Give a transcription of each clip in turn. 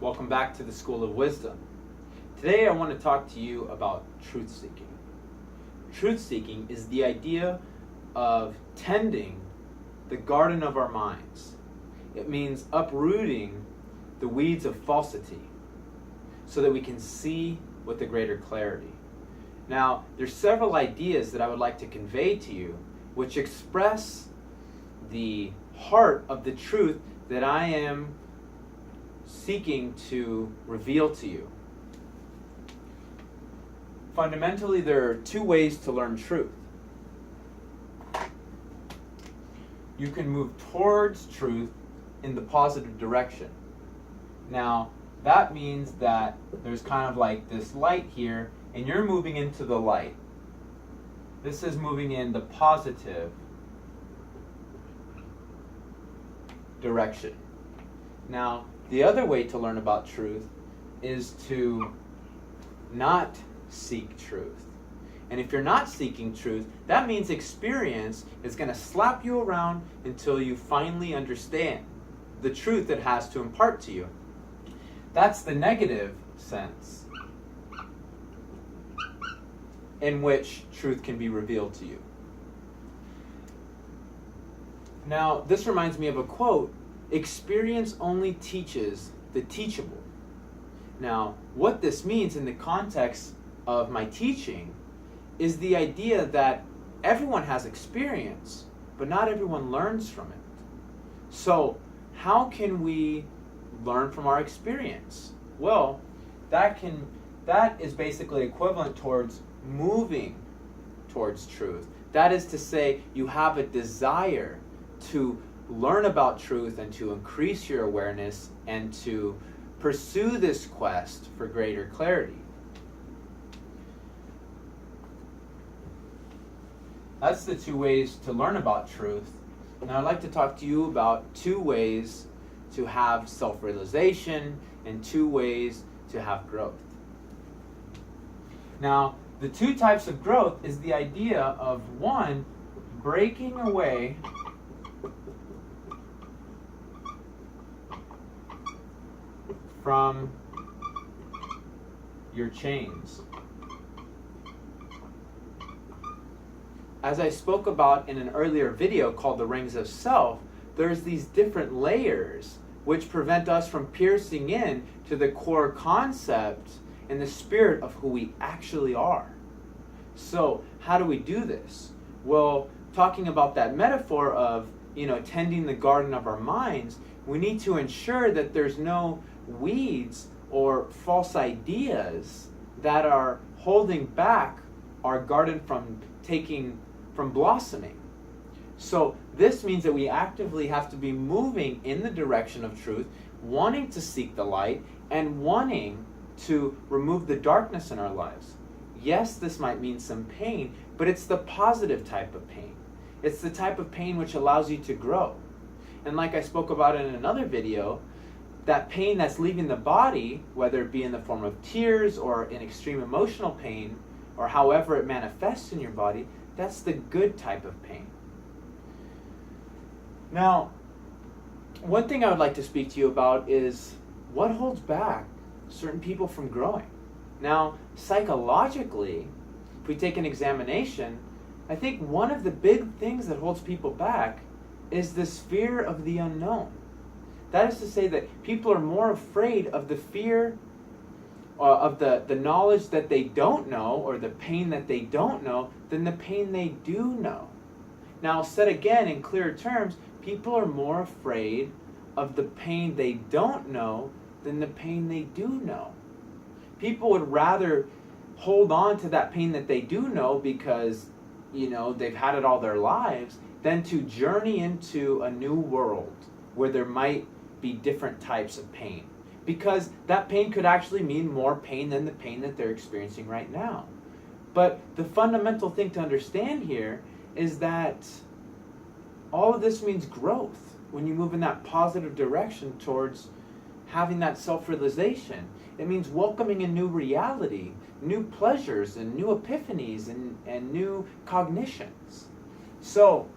Welcome back to the School of Wisdom. Today I want to talk to you about truth-seeking. Truth-seeking is the idea of tending the garden of our minds. It means uprooting the weeds of falsity so that we can see with a greater clarity. Now, there's several ideas that I would like to convey to you which express the heart of the truth that I am seeking to reveal to you. Fundamentally, there are two ways to learn truth. You can move towards truth in the positive direction. Now, that means that there's kind of like this light here, and you're moving into the light. This is moving in the positive direction. Now, the other way to learn about truth is to not seek truth. And if you're not seeking truth, that means experience is going to slap you around until you finally understand the truth it has to impart to you. That's the negative sense in which truth can be revealed to you. Now, this reminds me of a quote: "Experience only teaches the teachable." Now, what this means in the context of my teaching is the idea that everyone has experience, but not everyone learns from it. So, how can we learn from our experience? Well, that is basically equivalent towards moving towards truth. That is to say, you have a desire to learn about truth and to increase your awareness and to pursue this quest for greater clarity. That's the two ways to learn about truth. Now I'd like to talk to you about two ways to have self-realization and two ways to have growth. Now, the two types of growth is the idea of, one, breaking away from your chains. As I spoke about in an earlier video called The Rings of Self, there's these different layers which prevent us from piercing in to the core concept and the spirit of who we actually are. So, how do we do this? Well, talking about that metaphor of, tending the garden of our minds, we need to ensure that there's no weeds or false ideas that are holding back our garden from blossoming. So this means that we actively have to be moving in the direction of truth, wanting to seek the light and wanting to remove the darkness in our lives. Yes, this might mean some pain, but it's the positive type of pain. It's the type of pain which allows you to grow. And like I spoke about in another video, that pain that's leaving the body, whether it be in the form of tears or in extreme emotional pain, or however it manifests in your body, that's the good type of pain. Now, one thing I would like to speak to you about is what holds back certain people from growing. Now, psychologically, if we take an examination, I think one of the big things that holds people back is this fear of the unknown. That is to say that people are more afraid of the fear of the knowledge that they don't know, or the pain that they don't know, than the pain they do know. Now, said again in clearer terms, people are more afraid of the pain they don't know than the pain they do know. People would rather hold on to that pain that they do know because, they've had it all their lives, than to journey into a new world where there might be different types of pain. Because that pain could actually mean more pain than the pain that they're experiencing right now. But the fundamental thing to understand here is that all of this means growth when you move in that positive direction towards having that self-realization. It means welcoming a new reality, new pleasures and new epiphanies and new cognitions. So,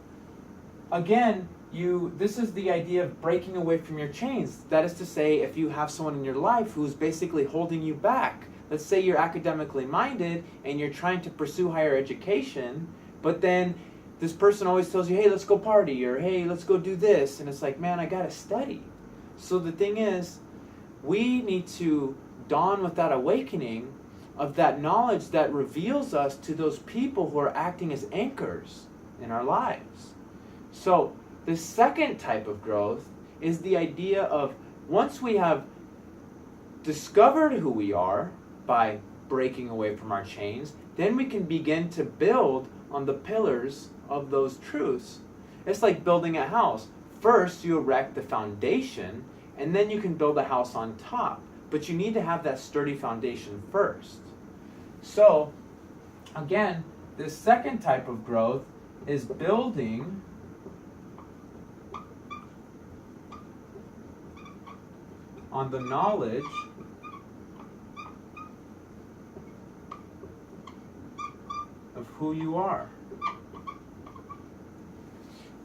again, this is the idea of breaking away from your chains. That is to say, if you have someone in your life who's basically holding you back, let's say you're academically minded and you're trying to pursue higher education, but then this person always tells you, hey, let's go party, or hey, let's go do this. And it's like, man, I gotta study. So the thing is, we need to dawn with that awakening of that knowledge that reveals us to those people who are acting as anchors in our lives. So the second type of growth is the idea of, once we have discovered who we are by breaking away from our chains, then we can begin to build on the pillars of those truths. It's like building a house. First, you erect the foundation, and then you can build a house on top. But you need to have that sturdy foundation first. So, again, this second type of growth is building on the knowledge of who you are.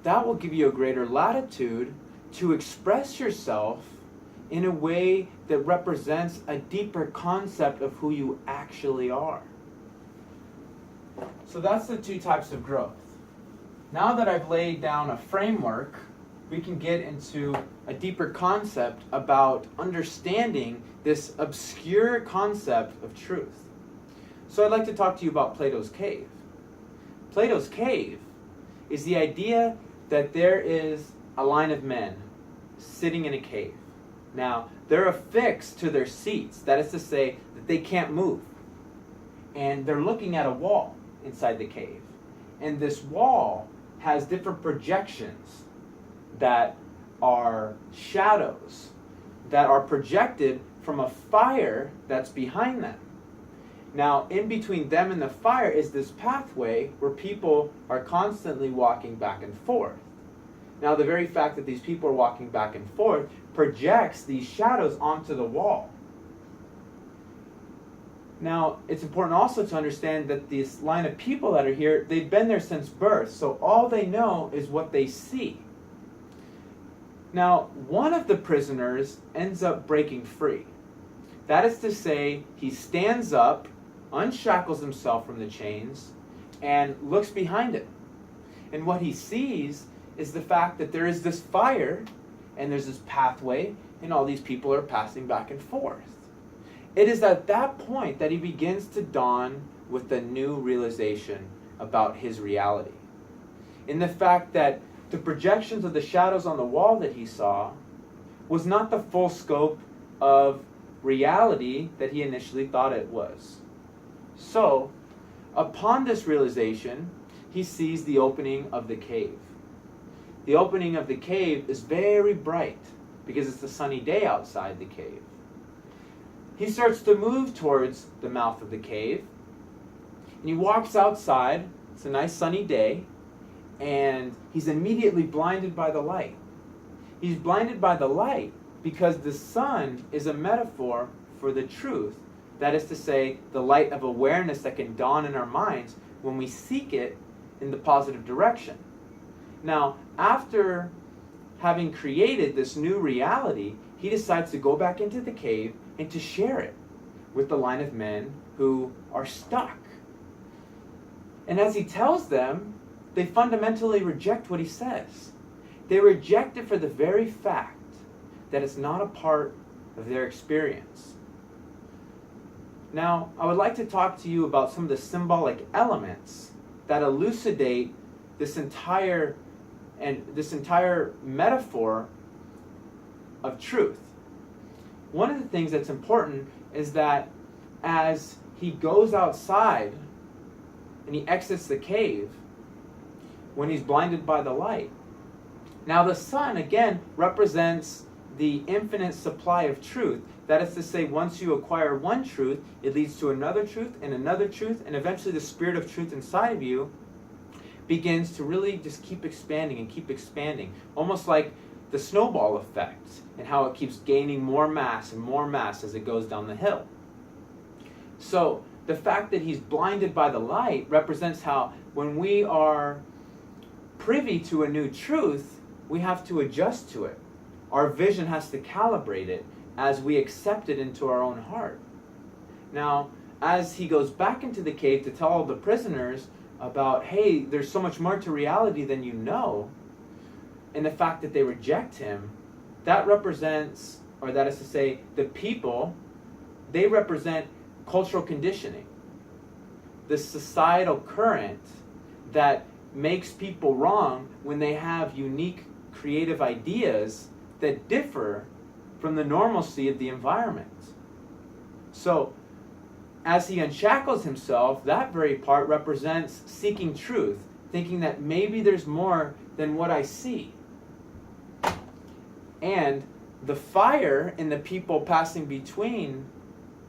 That will give you a greater latitude to express yourself in a way that represents a deeper concept of who you actually are. So that's the two types of growth. Now that I've laid down a framework, we can get into a deeper concept about understanding this obscure concept of truth. So I'd like to talk to you about Plato's cave. Plato's cave is the idea that there is a line of men sitting in a cave. Now, they're affixed to their seats. That is to say that they can't move. And they're looking at a wall inside the cave. And this wall has different projections that are shadows that are projected from a fire that's behind them. Now, in between them and the fire is this pathway where people are constantly walking back and forth. Now, the very fact that these people are walking back and forth projects these shadows onto the wall. Now, it's important also to understand that this line of people that are here, they've been there since birth, so all they know is what they see. Now, one of the prisoners ends up breaking free. That is to say, he stands up, unshackles himself from the chains, and looks behind him. And what he sees is the fact that there is this fire, and there's this pathway, and all these people are passing back and forth. It is at that point that he begins to dawn with a new realization about his reality. In the fact that the projections of the shadows on the wall that he saw was not the full scope of reality that he initially thought it was. So, upon this realization, he sees the opening of the cave. The opening of the cave is very bright because it's a sunny day outside the cave. He starts to move towards the mouth of the cave, and he walks outside. It's a nice sunny day, and he's immediately blinded by the light. He's blinded by the light because the sun is a metaphor for the truth. That is to say, the light of awareness that can dawn in our minds when we seek it in the positive direction. Now, after having created this new reality, he decides to go back into the cave and to share it with the line of men who are stuck. And as he tells them, they fundamentally reject what he says. They reject it for the very fact that it's not a part of their experience. Now, I would like to talk to you about some of the symbolic elements that elucidate this entire metaphor of truth. One of the things that's important is that as he goes outside and he exits the cave, when he's blinded by the light. Now the sun, again, represents the infinite supply of truth. That is to say, once you acquire one truth, it leads to another truth, and eventually the spirit of truth inside of you begins to really just keep expanding and keep expanding. Almost like the snowball effect, and how it keeps gaining more mass and more mass as it goes down the hill. So the fact that he's blinded by the light represents how when we are privy to a new truth, we have to adjust to it. Our vision has to calibrate it as we accept it into our own heart. Now, as he goes back into the cave to tell all the prisoners about, hey, there's so much more to reality than you know, and the fact that they reject him, that represents, or that is to say, the people, they represent cultural conditioning. The societal current that makes people wrong when they have unique creative ideas that differ from the normalcy of the environment. So, as he unshackles himself, that very part represents seeking truth, thinking that maybe there's more than what I see. And the fire in the people passing between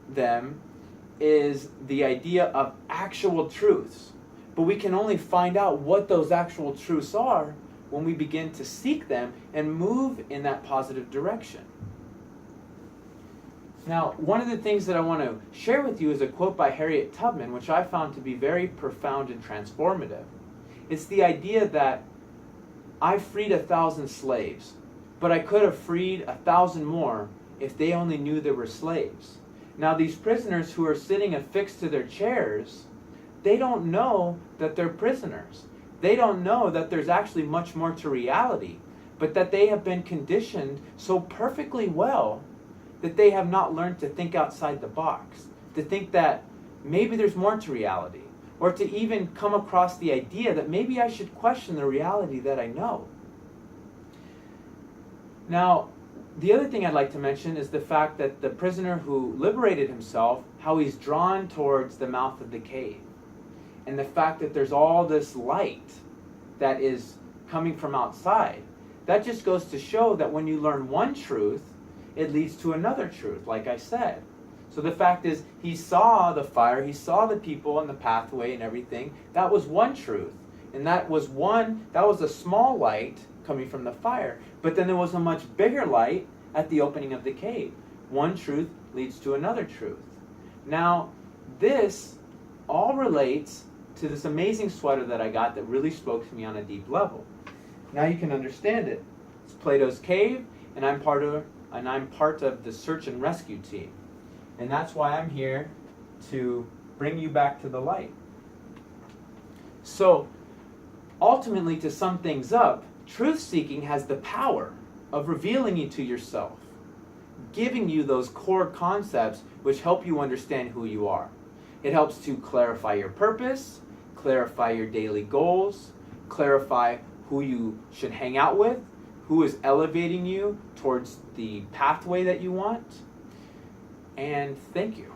them is the idea of actual truths. But we can only find out what those actual truths are when we begin to seek them and move in that positive direction. Now, one of the things that I want to share with you is a quote by Harriet Tubman, which I found to be very profound and transformative. It's the idea that I freed 1,000 slaves, but I could have freed 1,000 more if they only knew they were slaves. Now, these prisoners who are sitting affixed to their chairs, they don't know that they're prisoners. They don't know that there's actually much more to reality, but that they have been conditioned so perfectly well that they have not learned to think outside the box, to think that maybe there's more to reality, or to even come across the idea that maybe I should question the reality that I know. Now, the other thing I'd like to mention is the fact that the prisoner who liberated himself, how he's drawn towards the mouth of the cave. And the fact that there's all this light that is coming from outside. That just goes to show that when you learn one truth, it leads to another truth, like I said. So the fact is, he saw the fire, he saw the people and the pathway and everything. That was one truth. And that was a small light coming from the fire. But then there was a much bigger light at the opening of the cave. One truth leads to another truth. Now, this all relates to this amazing sweater that I got that really spoke to me on a deep level. Now you can understand it. It's Plato's cave, and I'm part of the search and rescue team. And that's why I'm here to bring you back to the light. So, ultimately, to sum things up, truth-seeking has the power of revealing you to yourself, giving you those core concepts which help you understand who you are. It helps to clarify your purpose, clarify your daily goals, clarify who you should hang out with, who is elevating you towards the pathway that you want. And thank you.